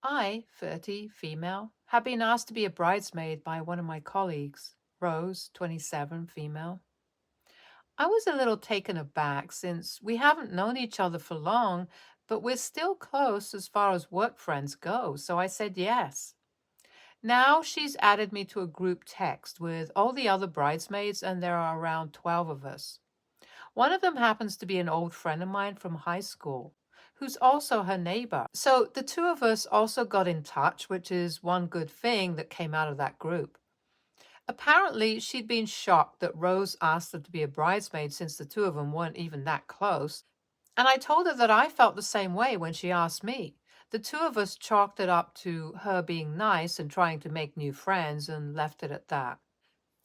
I, 30, female, had been asked to be a bridesmaid by one of my colleagues, Rose, 27, female. I was a little taken aback since we haven't known each other for long, but we're still close as far as work friends go, so I said yes. Now she's added me to a group text with all the other bridesmaids, and there are around 12 of us. One of them happens to be an old friend of mine from high school, who's also her neighbor. So the two of us also got in touch, which is one good thing that came out of that group. Apparently, she'd been shocked that Rose asked her to be a bridesmaid since the two of them weren't even that close. And I told her that I felt the same way when she asked me. The two of us chalked it up to her being nice and trying to make new friends and left it at that.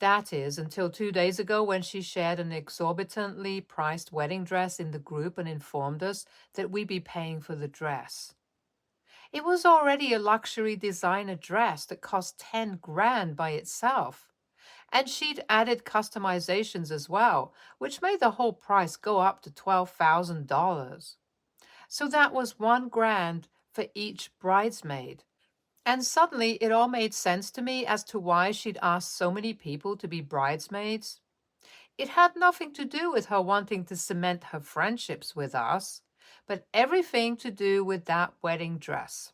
That is, until 2 days ago when she shared an exorbitantly priced wedding dress in the group and informed us that we'd be paying for the dress. It was already a luxury designer dress that cost 10 grand by itself. And she'd added customizations as well, which made the whole price go up to $12,000. So that was 1 grand for each bridesmaid. And suddenly it all made sense to me as to why she'd asked so many people to be bridesmaids. It had nothing to do with her wanting to cement her friendships with us, but everything to do with that wedding dress.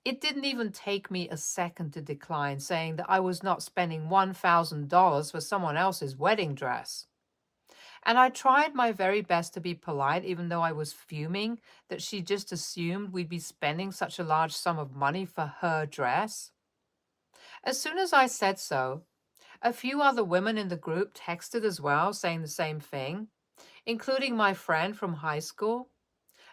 It didn't even take me a second to decline, saying that I was not spending $1,000 for someone else's wedding dress. And I tried my very best to be polite, even though I was fuming that she just assumed we'd be spending such a large sum of money for her dress. As soon as I said so, a few other women in the group texted as well, saying the same thing, including my friend from high school.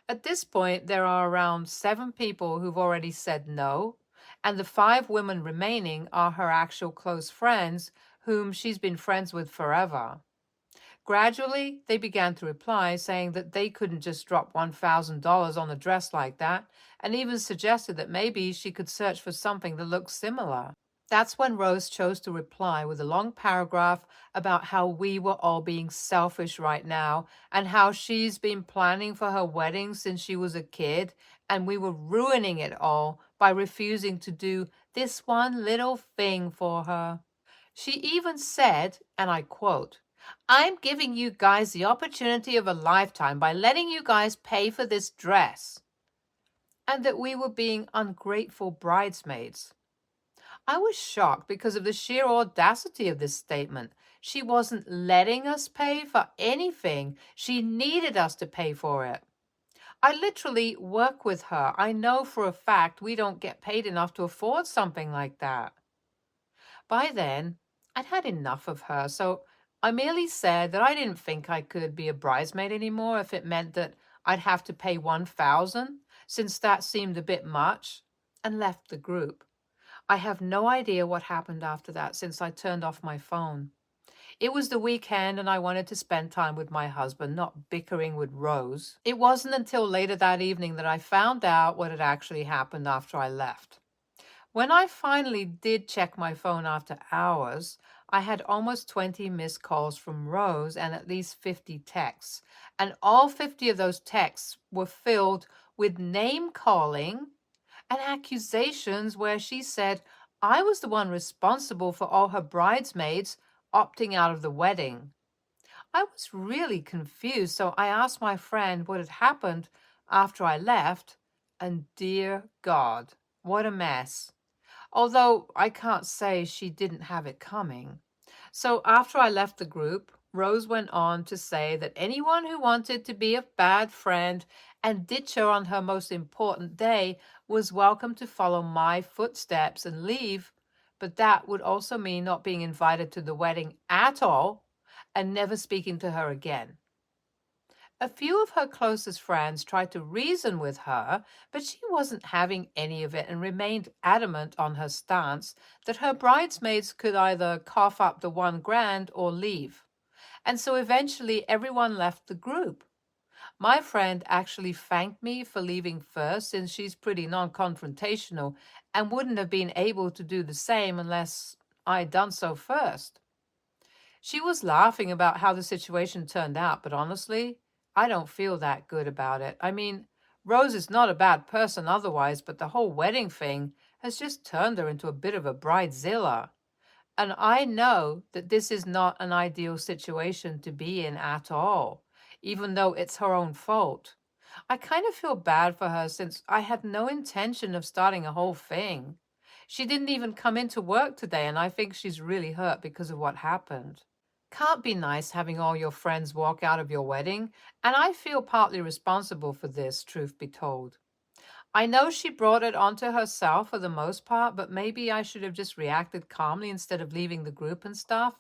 At this point, there are around 7 people who've already said no, and the 5 women remaining are her actual close friends, whom she's been friends with forever. Gradually, they began to reply, saying that they couldn't just drop $1,000 on a dress like that, and even suggested that maybe she could search for something that looked similar. That's when Rose chose to reply with a long paragraph about how we were all being selfish right now and how she's been planning for her wedding since she was a kid, and we were ruining it all by refusing to do this one little thing for her. She even said, and I quote, "I'm giving you guys the opportunity of a lifetime by letting you guys pay for this dress," and that we were being ungrateful bridesmaids. I was shocked because of the sheer audacity of this statement. She wasn't letting us pay for anything. She needed us to pay for it. I literally work with her. I know for a fact we don't get paid enough to afford something like that. By then, I'd had enough of her, so I merely said that I didn't think I could be a bridesmaid anymore if it meant that I'd have to pay 1,000, since that seemed a bit much, and left the group. I have no idea what happened after that since I turned off my phone. It was the weekend and I wanted to spend time with my husband, not bickering with Rose. It wasn't until later that evening that I found out what had actually happened after I left. When I finally did check my phone after hours, I had almost 20 missed calls from Rose and at least 50 texts. And all 50 of those texts were filled with name calling and accusations where she said I was the one responsible for all her bridesmaids opting out of the wedding. I was really confused, so I asked my friend what had happened after I left, and dear God, what a mess. Although I can't say she didn't have it coming. So after I left the group, Rose went on to say that anyone who wanted to be a bad friend and ditch her on her most important day was welcome to follow my footsteps and leave, but that would also mean not being invited to the wedding at all and never speaking to her again. A few of her closest friends tried to reason with her, but she wasn't having any of it and remained adamant on her stance that her bridesmaids could either cough up the 1 grand or leave. And so eventually everyone left the group. My friend actually thanked me for leaving first since she's pretty non-confrontational and wouldn't have been able to do the same unless I'd done so first. She was laughing about how the situation turned out, but honestly, I don't feel that good about it. I mean, Rose is not a bad person otherwise, but the whole wedding thing has just turned her into a bit of a bridezilla. And I know that this is not an ideal situation to be in at all, even though it's her own fault. I kind of feel bad for her since I had no intention of starting a whole thing. She didn't even come into work today, and I think she's really hurt because of what happened. Can't be nice having all your friends walk out of your wedding, and I feel partly responsible for this, truth be told. I know she brought it onto herself for the most part, but maybe I should have just reacted calmly instead of leaving the group and stuff.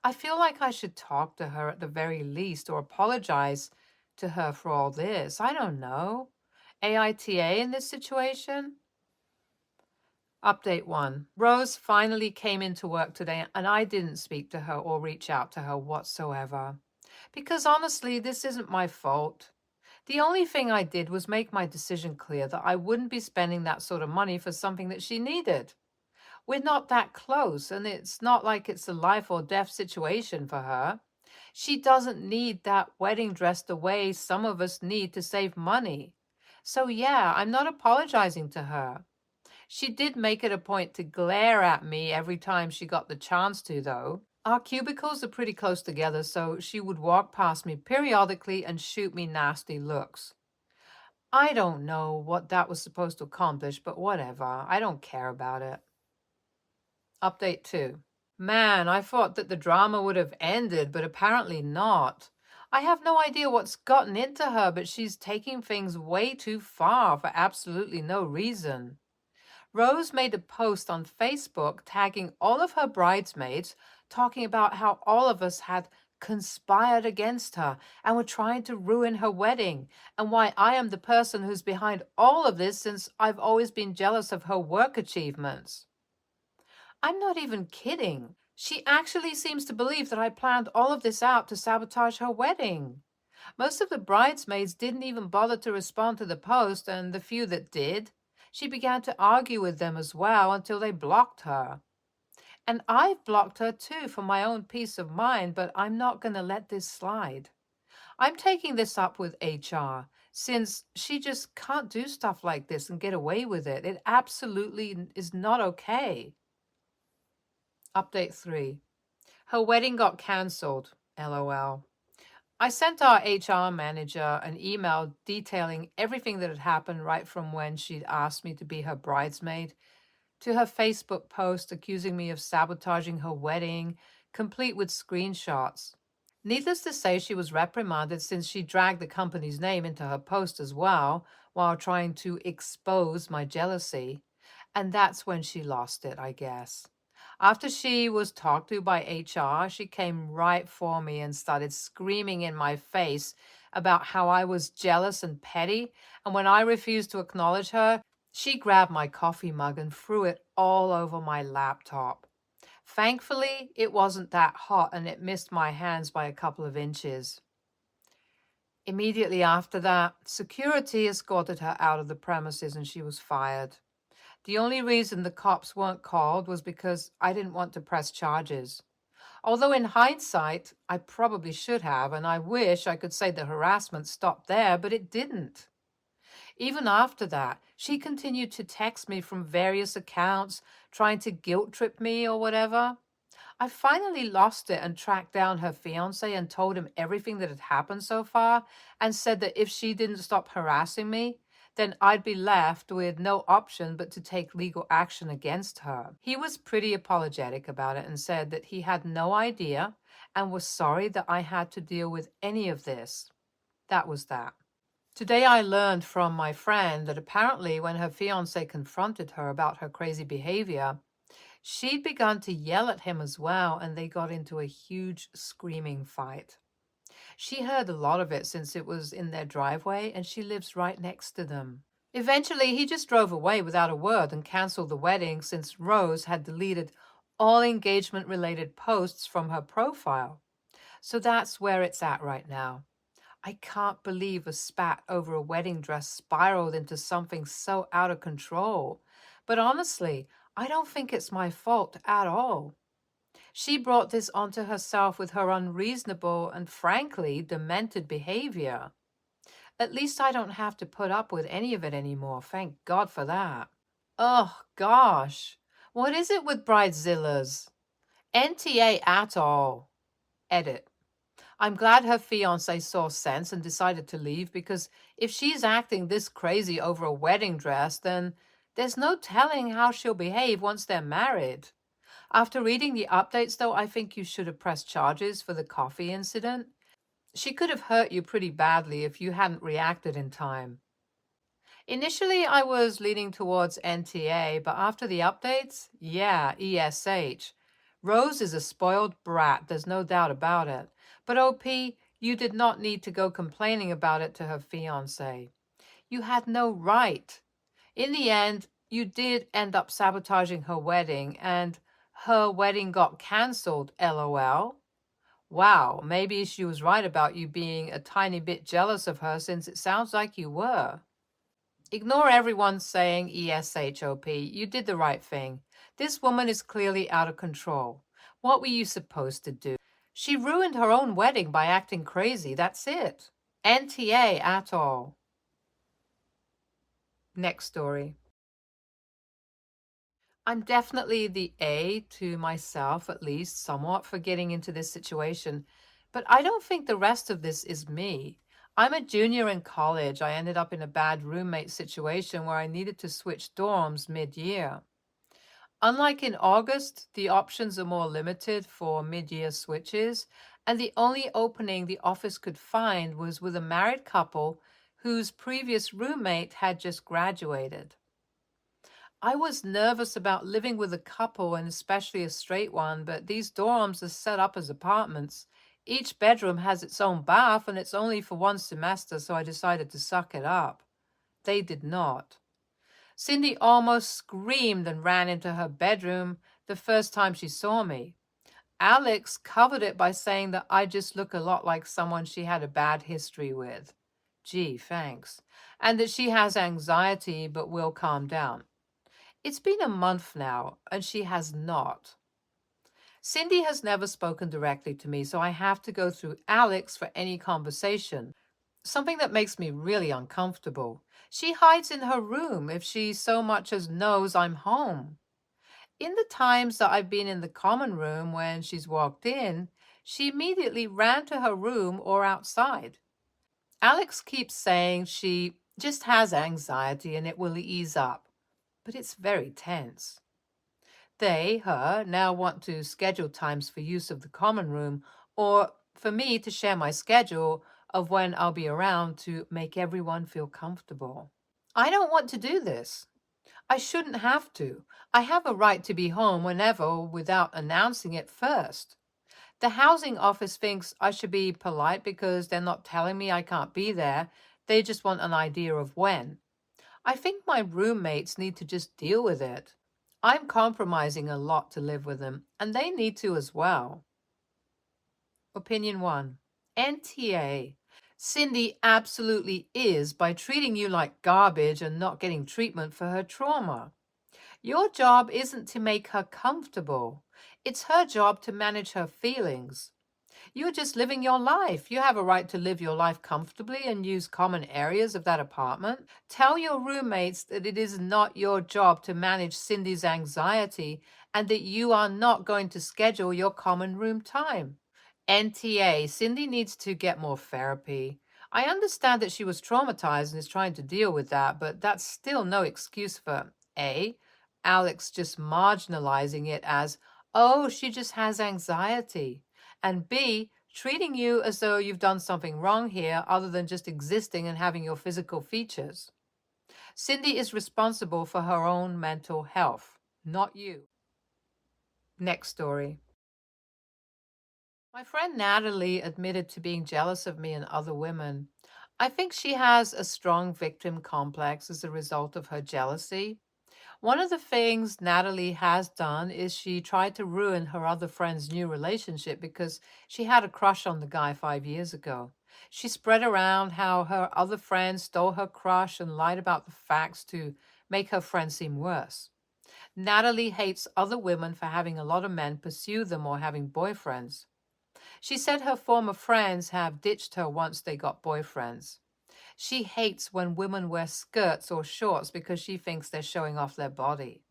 I feel like I should talk to her at the very least or apologize to her for all this. I don't know. AITA in this situation? Update 1. Rose finally came into work today and I didn't speak to her or reach out to her whatsoever. Because honestly, this isn't my fault. The only thing I did was make my decision clear that I wouldn't be spending that sort of money for something that she needed. We're not that close, and it's not like it's a life or death situation for her. She doesn't need that wedding dress the way some of us need to save money. So, yeah, I'm not apologizing to her. She did make it a point to glare at me every time she got the chance to, though. Our cubicles are pretty close together, so she would walk past me periodically and shoot me nasty looks. I don't know what that was supposed to accomplish, but whatever. I don't care about it. Update 2. Man, I thought that the drama would have ended, but apparently not. I have no idea what's gotten into her, but she's taking things way too far for absolutely no reason. Rose made a post on Facebook tagging all of her bridesmaids, talking about how all of us had conspired against her and were trying to ruin her wedding, and why I am the person who's behind all of this since I've always been jealous of her work achievements. I'm not even kidding. She actually seems to believe that I planned all of this out to sabotage her wedding. Most of the bridesmaids didn't even bother to respond to the post, and the few that did, she began to argue with them as well until they blocked her. And I've blocked her too for my own peace of mind, but I'm not going to let this slide. I'm taking this up with HR since she just can't do stuff like this and get away with it. It absolutely is not okay. Update 3. Her wedding got cancelled. LOL. I sent our HR manager an email detailing everything that had happened right from when she'd asked me to be her bridesmaid to her Facebook post accusing me of sabotaging her wedding, complete with screenshots. Needless to say, she was reprimanded since she dragged the company's name into her post as well while trying to expose my jealousy. And that's when she lost it, I guess. After she was talked to by HR, she came right for me and started screaming in my face about how I was jealous and petty. And when I refused to acknowledge her, she grabbed my coffee mug and threw it all over my laptop. Thankfully, it wasn't that hot and it missed my hands by a couple of inches. Immediately after that, security escorted her out of the premises and she was fired. The only reason the cops weren't called was because I didn't want to press charges. Although in hindsight, I probably should have, and I wish I could say the harassment stopped there, but it didn't. Even after that, she continued to text me from various accounts, trying to guilt trip me or whatever. I finally lost it and tracked down her fiance and told him everything that had happened so far and said that if she didn't stop harassing me, then I'd be left with no option but to take legal action against her. He was pretty apologetic about it and said that he had no idea and was sorry that I had to deal with any of this. That was that. Today I learned from my friend that apparently when her fiance confronted her about her crazy behavior, she'd begun to yell at him as well, and they got into a huge screaming fight. She heard a lot of it since it was in their driveway, and she lives right next to them. Eventually, he just drove away without a word and canceled the wedding since Rose had deleted all engagement-related posts from her profile. So that's where it's at right now. I can't believe a spat over a wedding dress spiraled into something so out of control. But honestly, I don't think it's my fault at all. She brought this onto herself with her unreasonable and frankly demented behavior. At least I don't have to put up with any of it anymore. Thank God for that. Oh, gosh. What is it with Bridezillas? NTA at all. Edit. I'm glad her fiancé saw sense and decided to leave because if she's acting this crazy over a wedding dress, then there's no telling how she'll behave once they're married. After reading the updates, though, I think you should have pressed charges for the coffee incident. She could have hurt you pretty badly if you hadn't reacted in time. Initially, I was leaning towards NTA, but after the updates, yeah, ESH. Rose is a spoiled brat, there's no doubt about it. But OP, you did not need to go complaining about it to her fiancé. You had no right. In the end, you did end up sabotaging her wedding, and her wedding got cancelled, LOL. Wow, maybe she was right about you being a tiny bit jealous of her since it sounds like you were. Ignore everyone saying ESHOP. You did the right thing. This woman is clearly out of control. What were you supposed to do? She ruined her own wedding by acting crazy. That's it. NTA at all. Next story. I'm definitely the A to myself, at least somewhat, for getting into this situation. But I don't think the rest of this is me. I'm a junior in college. I ended up in a bad roommate situation where I needed to switch dorms mid-year. Unlike in August, the options are more limited for mid-year switches, and the only opening the office could find was with a married couple whose previous roommate had just graduated. I was nervous about living with a couple and especially a straight one, but these dorms are set up as apartments. Each bedroom has its own bath and it's only for one semester, so I decided to suck it up. They did not. Cindy almost screamed and ran into her bedroom the first time she saw me. Alex covered it by saying that I just look a lot like someone she had a bad history with. Gee, thanks. And that she has anxiety but will calm down. It's been a month now, and she has not. Cindy has never spoken directly to me, so I have to go through Alex for any conversation, something that makes me really uncomfortable. She hides in her room if she so much as knows I'm home. In the times that I've been in the common room when she's walked in, she immediately ran to her room or outside. Alex keeps saying she just has anxiety and it will ease up, but it's very tense. They, her, now want to schedule times for use of the common room or for me to share my schedule of when I'll be around to make everyone feel comfortable. I don't want to do this. I shouldn't have to. I have a right to be home whenever without announcing it first. The housing office thinks I should be polite because they're not telling me I can't be there. They just want an idea of when. I think my roommates need to just deal with it. I'm compromising a lot to live with them, and they need to as well. Opinion 1. NTA. Cindy absolutely is by treating you like garbage and not getting treatment for her trauma. Your job isn't to make her comfortable. It's her job to manage her feelings. You're just living your life. You have a right to live your life comfortably and use common areas of that apartment. Tell your roommates that it is not your job to manage Cindy's anxiety and that you are not going to schedule your common room time. NTA, Cindy needs to get more therapy. I understand that she was traumatized and is trying to deal with that, but that's still no excuse for A, Alex just marginalizing it as, oh, she just has anxiety, and B, treating you as though you've done something wrong here other than just existing and having your physical features. Cindy is responsible for her own mental health, not you. Next story. My friend Natalie admitted to being jealous of me and other women. I think she has a strong victim complex as a result of her jealousy. One of the things Natalie has done is she tried to ruin her other friend's new relationship because she had a crush on the guy 5 years ago. She spread around how her other friend stole her crush and lied about the facts to make her friend seem worse. Natalie hates other women for having a lot of men pursue them or having boyfriends. She said her former friends have ditched her once they got boyfriends. She hates when women wear skirts or shorts because she thinks they're showing off their body.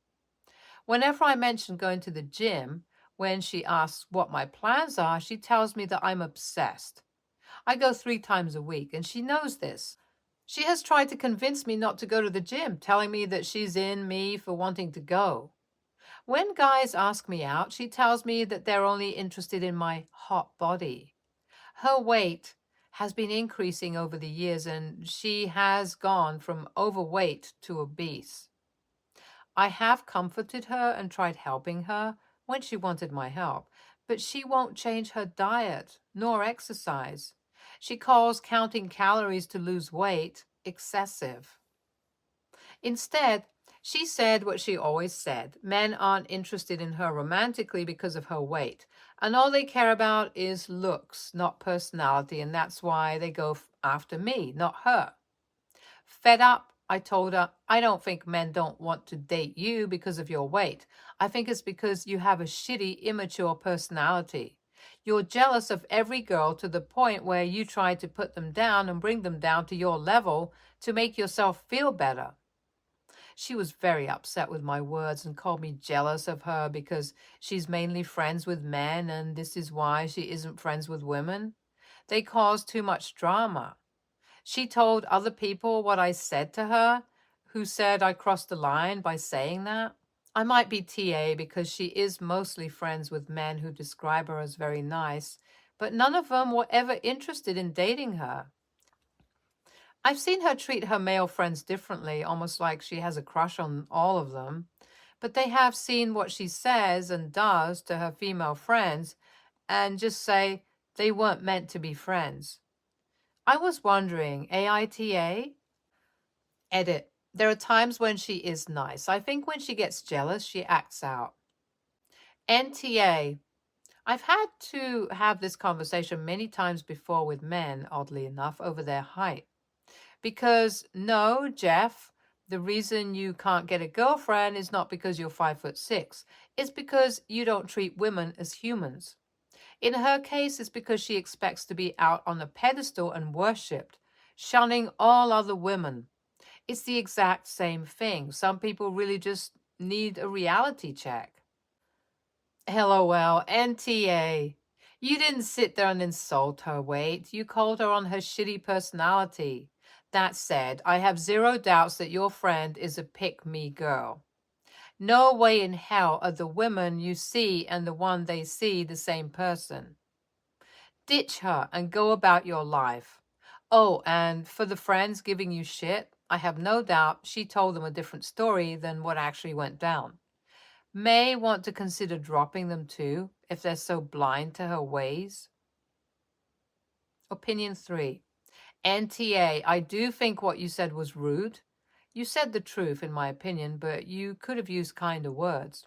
Whenever I mention going to the gym, when she asks what my plans are, she tells me that I'm obsessed. I go 3 times a week, and she knows this. She has tried to convince me not to go to the gym, telling me that she's in me for wanting to go. When guys ask me out, she tells me that they're only interested in my hot body. Her weight has been increasing over the years, and she has gone from overweight to obese. I have comforted her and tried helping her when she wanted my help, but she won't change her diet nor exercise. She calls counting calories to lose weight excessive. Instead, she said what she always said. Men aren't interested in her romantically because of her weight, and all they care about is looks, not personality, and that's why they go after me, not her. Fed up, I told her, I don't think men don't want to date you because of your weight. I think it's because you have a shitty, immature personality. You're jealous of every girl to the point where you try to put them down and bring them down to your level to make yourself feel better. She was very upset with my words and called me jealous of her because she's mainly friends with men and this is why she isn't friends with women. They cause too much drama. She told other people what I said to her, who said I crossed the line by saying that. I might be TA because she is mostly friends with men who describe her as very nice, but none of them were ever interested in dating her. I've seen her treat her male friends differently, almost like she has a crush on all of them, but they have seen what she says and does to her female friends and just say they weren't meant to be friends. I was wondering, AITA? Edit. There are times when she is nice. I think when she gets jealous, she acts out. NTA. I've had to have this conversation many times before with men, oddly enough, over their height. Because, no, Jeff, the reason you can't get a girlfriend is not because you're 5'6". It's because you don't treat women as humans. In her case, it's because she expects to be out on a pedestal and worshipped, shunning all other women. It's the exact same thing. Some people really just need a reality check. LOL, NTA. You didn't sit there and insult her weight. You called her on her shitty personality. That said, I have zero doubts that your friend is a pick-me girl. No way in hell are the women you see and the one they see the same person. Ditch her and go about your life. Oh, and for the friends giving you shit, I have no doubt she told them a different story than what actually went down. May want to consider dropping them too, if they're so blind to her ways. Opinion 3. NTA, I do think what you said was rude. You said the truth, in my opinion, but you could have used kinder words.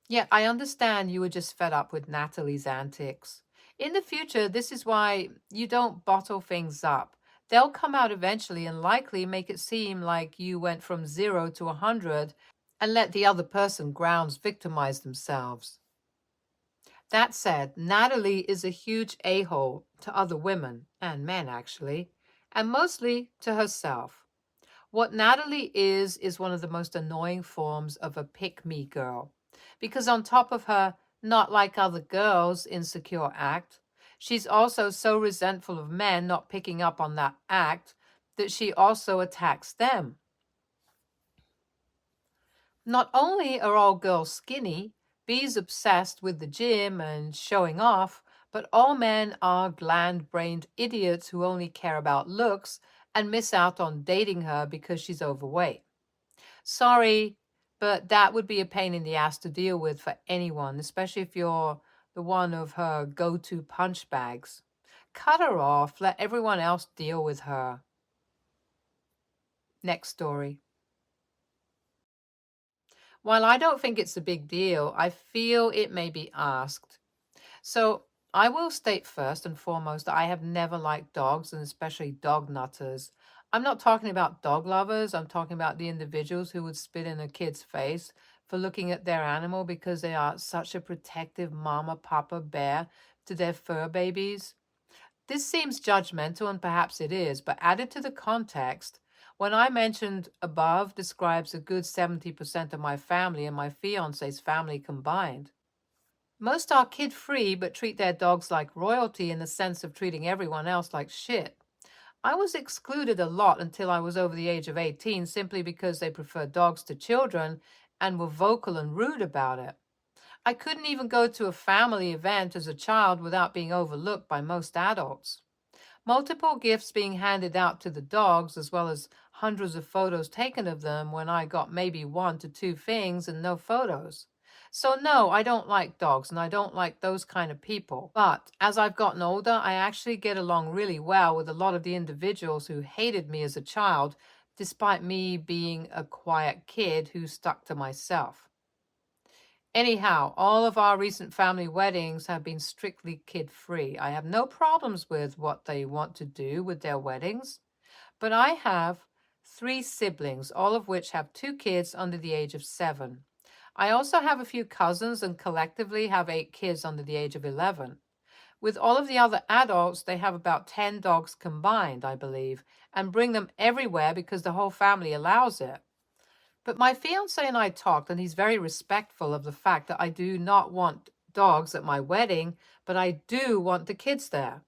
Yet I understand you were just fed up with Natalie's antics. In the future, this is why you don't bottle things up. They'll come out eventually and likely make it seem like you went from 0 to 100 and let the other person grounds victimize themselves. That said, Natalie is a huge a-hole to other women, and men actually, and mostly to herself. What Natalie is one of the most annoying forms of a pick-me girl. Because on top of her not like other girls insecure act, she's also so resentful of men not picking up on that act that she also attacks them. Not only are all girls skinny, B's obsessed with the gym and showing off, but all men are gland-brained idiots who only care about looks and miss out on dating her because she's overweight. Sorry, but that would be a pain in the ass to deal with for anyone, especially if you're the one of her go-to punch bags. Cut her off. Let everyone else deal with her. Next story. While I don't think it's a big deal, I feel it may be asked. So I will state first and foremost that I have never liked dogs, and especially dog nutters. I'm not talking about dog lovers. I'm talking about the individuals who would spit in a kid's face for looking at their animal because they are such a protective mama, papa bear to their fur babies. This seems judgmental, and perhaps it is, but added to the context, when I mentioned above describes a good 70% of my family and my fiance's family combined. Most are kid free, but treat their dogs like royalty in the sense of treating everyone else like shit. I was excluded a lot until I was over the age of 18 simply because they preferred dogs to children and were vocal and rude about it. I couldn't even go to a family event as a child without being overlooked by most adults. Multiple gifts being handed out to the dogs, as well as hundreds of photos taken of them when I got maybe one to two things and no photos. So, no, I don't like dogs and I don't like those kind of people. But as I've gotten older, I actually get along really well with a lot of the individuals who hated me as a child, despite me being a quiet kid who stuck to myself. Anyhow, all of our recent family weddings have been strictly kid-free. I have no problems with what they want to do with their weddings, but I have three siblings, all of which have two kids under the age of 7. I also have a few cousins and collectively have 8 kids under the age of 11. With all of the other adults, they have about 10 dogs combined, I believe, and bring them everywhere because the whole family allows it. But my fiance and I talked, and he's very respectful of the fact that I do not want dogs at my wedding, but I do want the kids there.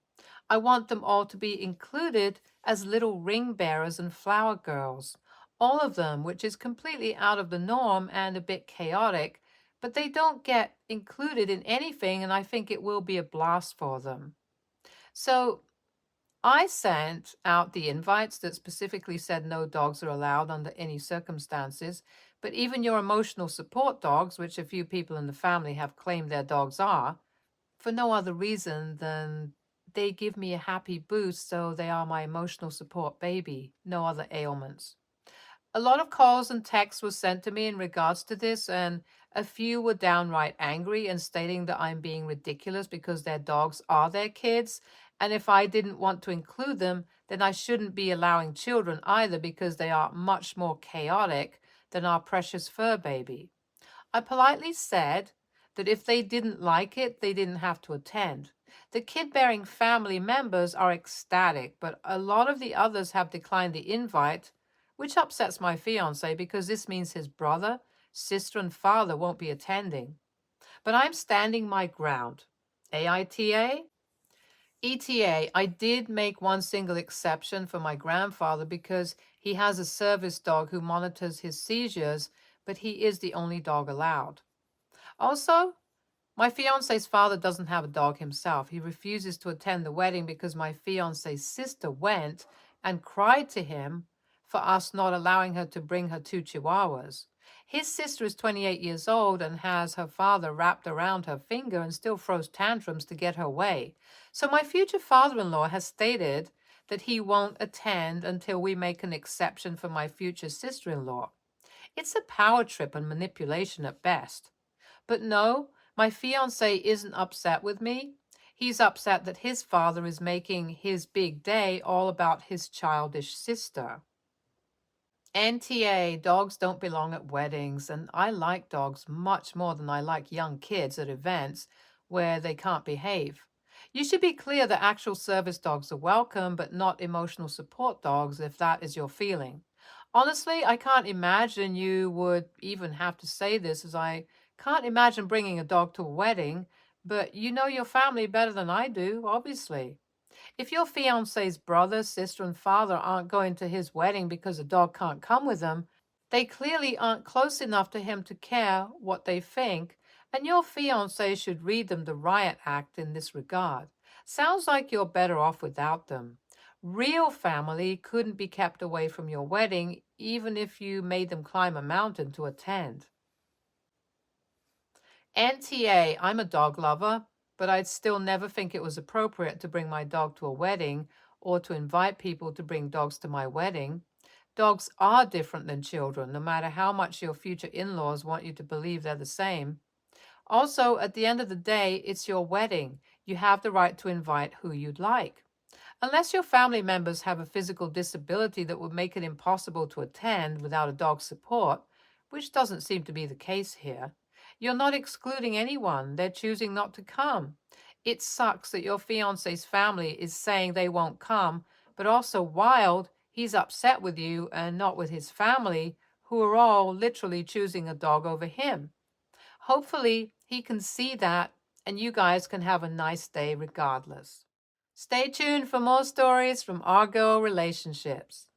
I want them all to be included as little ring bearers and flower girls, all of them, which is completely out of the norm and a bit chaotic, but they don't get included in anything, and I think it will be a blast for them. So I sent out the invites that specifically said no dogs are allowed under any circumstances, but even your emotional support dogs, which a few people in the family have claimed their dogs are, for no other reason than they give me a happy boost, so they are my emotional support baby, no other ailments. A lot of calls and texts were sent to me in regards to this, and a few were downright angry and stating that I'm being ridiculous because their dogs are their kids, and if I didn't want to include them, then I shouldn't be allowing children either because they are much more chaotic than our precious fur baby. I politely said that if they didn't like it, they didn't have to attend. The kid-bearing family members are ecstatic, but a lot of the others have declined the invite, which upsets my fiance because this means his brother, sister, and father won't be attending. But I'm standing my ground. AITA? ETA, I did make one single exception for my grandfather because he has a service dog who monitors his seizures, but he is the only dog allowed. Also, my fiance's father doesn't have a dog himself. He refuses to attend the wedding because my fiance's sister went and cried to him for us not allowing her to bring her 2 chihuahuas. His sister is 28 years old and has her father wrapped around her finger and still throws tantrums to get her way. So my future father-in-law has stated that he won't attend until we make an exception for my future sister-in-law. It's a power trip and manipulation at best. But no, my fiance isn't upset with me. He's upset that his father is making his big day all about his childish sister. NTA, dogs don't belong at weddings, and I like dogs much more than I like young kids at events where they can't behave. You should be clear that actual service dogs are welcome, but not emotional support dogs if that is your feeling. Honestly, I can't imagine you would even have to say this, as I can't imagine bringing a dog to a wedding, but you know your family better than I do, obviously. If your fiance's brother, sister, and father aren't going to his wedding because the dog can't come with them, they clearly aren't close enough to him to care what they think, and your fiance should read them the riot act in this regard. Sounds like you're better off without them. Real family couldn't be kept away from your wedding, even if you made them climb a mountain to attend. NTA, I'm a dog lover, but I'd still never think it was appropriate to bring my dog to a wedding or to invite people to bring dogs to my wedding. Dogs are different than children, no matter how much your future in-laws want you to believe they're the same. Also, at the end of the day, it's your wedding. You have the right to invite who you'd like. Unless your family members have a physical disability that would make it impossible to attend without a dog's support, which doesn't seem to be the case here, you're not excluding anyone. They're choosing not to come. It sucks that your fiance's family is saying they won't come, but also wild, he's upset with you and not with his family, who are all literally choosing a dog over him. Hopefully, he can see that and you guys can have a nice day regardless. Stay tuned for more stories from our girl relationships.